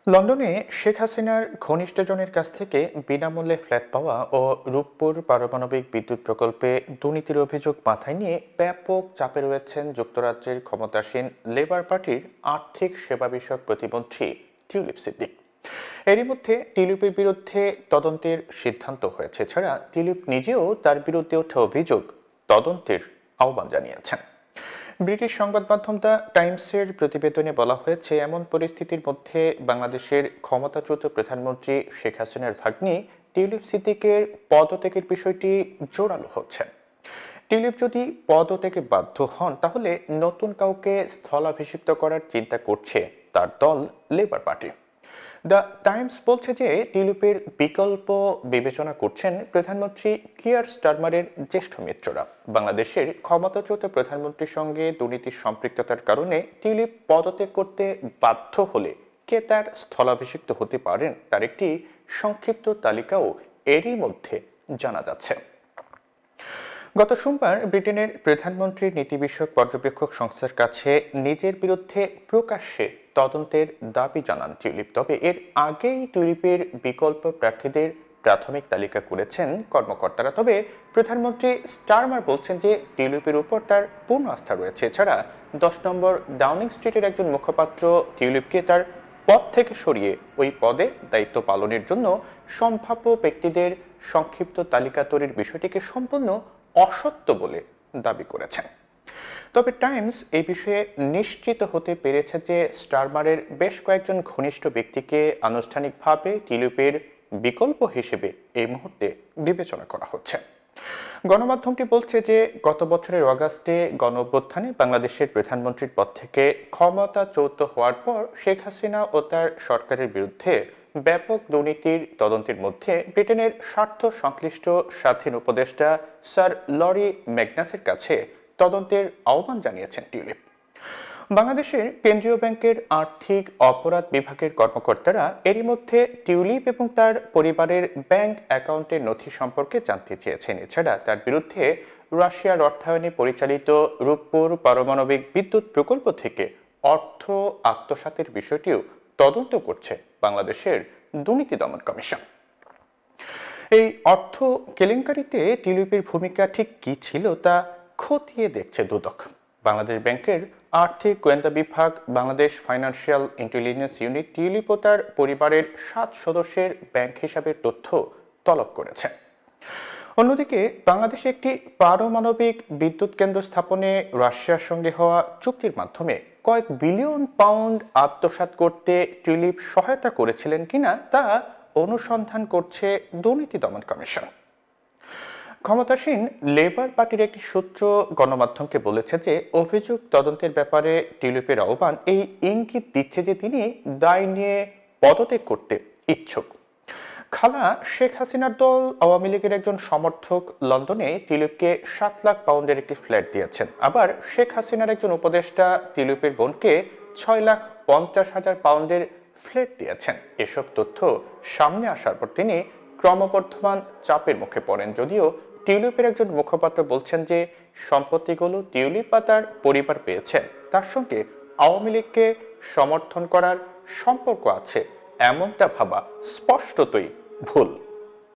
লন্ডনে শেখ হাসিনার ঘনিষ্ঠজনের কাছ থেকে বিনামূল্যে ফ্ল্যাট পাওয়া ও রূপপুর পারমাণবিক বিদ্যুৎ প্রকল্পে দুর্নীতির অভিযোগ মাথায় নিয়ে ব্যাপক চাপে রয়েছেন যুক্তরাজ্যের ক্ষমতাসীন লেবার পার্টির আর্থিক সেবা বিষয়ক প্রতিমন্ত্রী টিউলিপ সিদ্দিক। এরই মধ্যে টিউলিপের বিরুদ্ধে তদন্তের সিদ্ধান্ত হয়েছে। এছাড়া টিউলিপ নিজেও তার বিরুদ্ধে ওঠা অভিযোগ তদন্তের আহ্বান জানিয়েছেন। ব্রিটিশ সংবাদ মাধ্যম দ্য টাইমসের প্রতিবেদনে বলা হয়েছে, এমন পরিস্থিতির মধ্যে বাংলাদেশের ক্ষমতাচ্যুত প্রধানমন্ত্রী শেখ হাসিনার ভাগ্নি টিউলিপ সিদ্দিকের পদত্যাগের বিষয়টি জোরালো হচ্ছে। টিউলিপ যদি পদত্যাগে বাধ্য হন, তাহলে নতুন কাউকে স্থলাভিষিক্ত করার চিন্তা করছে তার দল লেবার পার্টি। দ্য টাইমস বলছে যে টিউলিপের বিকল্প বিবেচনা করছেন প্রধানমন্ত্রী কিয়ার স্টারমারের জ্যেষ্ঠ মিত্ররা। বাংলাদেশের ক্ষমতাচ্যুত প্রধানমন্ত্রীর সঙ্গে দুর্নীতির সম্পৃক্ততার কারণে টিউলিপ পদত্যাগ করতে বাধ্য হলে কে তার স্থলাভিষিক্ত হতে পারেন তার একটি সংক্ষিপ্ত তালিকাও এরই মধ্যে জানা যাচ্ছে। গত সোমবার ব্রিটেনের প্রধানমন্ত্রীর নীতি বিষয়ক পর্যবেক্ষক সংস্থার কাছে নিজের বিরুদ্ধে প্রকাশ্যে তদন্তের দাবি জানান টিউলিপ। তবে এর আগেই টিউলিপের বিকল্প প্রার্থীদের প্রাথমিক তালিকা করেছেন কর্মকর্তারা। তবে প্রধানমন্ত্রী স্টারমার বলছেন যে টিউলিপের উপর তার পূর্ণ আস্থা রয়েছে। এছাড়া 10 নম্বর ডাউনিং স্ট্রিটের একজন মুখপাত্র টিউলিপকে তার পদ থেকে সরিয়ে ওই পদে দায়িত্ব পালনের জন্য সম্ভাব্য ব্যক্তিদের সংক্ষিপ্ত তালিকা তৈরির বিষয়টিকে সম্পূর্ণ অসত্য বলে দাবি করেছেন। তবে টাইমস এই বিষয়ে নিশ্চিত হতে পেরেছে যে স্টারমারের বেশ কয়েকজন ঘনিষ্ঠ ব্যক্তিকে আনুষ্ঠানিকভাবে টিউলিপের বিকল্প হিসেবে এই মুহূর্তে বিবেচনা করা হচ্ছে। গণমাধ্যমটি বলছে যে গত বছরের অগাস্টে গণঅভ্যুত্থানে বাংলাদেশের প্রধানমন্ত্রীর পদ থেকে ক্ষমতাচ্যুত হওয়ার পর শেখ হাসিনা ও তার সরকারের বিরুদ্ধে ব্যাপক দুর্নীতির তদন্তের মধ্যে ব্রিটেনের স্বার্থ সংশ্লিষ্ট স্বাধীন উপদেষ্টা স্যার লরি ম্যাগনাসের কাছে তদন্তের আহ্বান জানিয়েছেন টিউলিপ। বাংলাদেশের কেন্দ্রীয় ব্যাংকের আর্থিক অপরাধ বিভাগের কর্মকর্তারা এরই মধ্যে টিউলিপ এবং তার পরিবারের ব্যাংক অ্যাকাউন্টের নথি সম্পর্কে জানতে চেয়েছেন। এছাড়া তার বিরুদ্ধে রাশিয়ার অর্থায়নে পরিচালিত রূপপুর পারমাণবিক বিদ্যুৎ প্রকল্প থেকে অর্থ আত্মসাতের বিষয়টিও তদন্ত করছে বাংলাদেশের দুর্নীতি দমন কমিশন। এই অর্থ কেলেঙ্কারিতে টিউলিপের ভূমিকা ঠিক কি ছিল তা খতিয়ে দেখছে দুদক। বাংলাদেশ ব্যাংকের আর্থিক গোয়েন্দা বিভাগ, Bangladesh financial intelligence unit Tulip ও তার পরিবারের 7 সদস্যের ব্যাংক হিসাবের তথ্য তলব করেছে। অন্যদিকে বাংলাদেশে একটি পারমাণবিক বিদ্যুৎ কেন্দ্র স্থাপনে রাশিয়ার সঙ্গে হওয়া চুক্তির মাধ্যমে কয়েক বিলিয়ন পাউন্ড আত্মসাৎ করতে টিউলিপ সহায়তা করেছিলেন কিনা তা অনুসন্ধান করছে দুর্নীতি দমন কমিশন। ক্ষমতাসীন লেবার পার্টির একটি সূত্র গণমাধ্যমকে বলেছে যে অভিযোগ তদন্তের ব্যাপারে টিউলিপের আহ্বান এই ইঙ্গিত দিচ্ছে যে তিনি দায় নিয়ে পদত্যাগ করতে ইচ্ছুক। খালা শেখ হাসিনার দল আওয়ামী লীগের একজন সমর্থক লন্ডনে টিউলিপকে 7 লাখ পাউন্ডের একটি ফ্ল্যাট দিয়েছেন। আবার শেখ হাসিনার একজন উপদেষ্টা টিউলিপের বোনকে 6,50,000 পাউন্ডের ফ্ল্যাট দিয়েছেন। এসব তথ্য সামনে আসার পর তিনি ক্রমবর্ধমান চাপের মুখে পড়েন। যদিও টিউলিপের একজন মুখপাত্র বলছেন যে সম্পত্তিগুলো টিউলিপ বা তার পরিবার পেয়েছেন, তার সঙ্গে আওয়ামী লীগকে সমর্থন করার সম্পর্ক আছে এমনটা ভাবা স্পষ্টতই ভুল।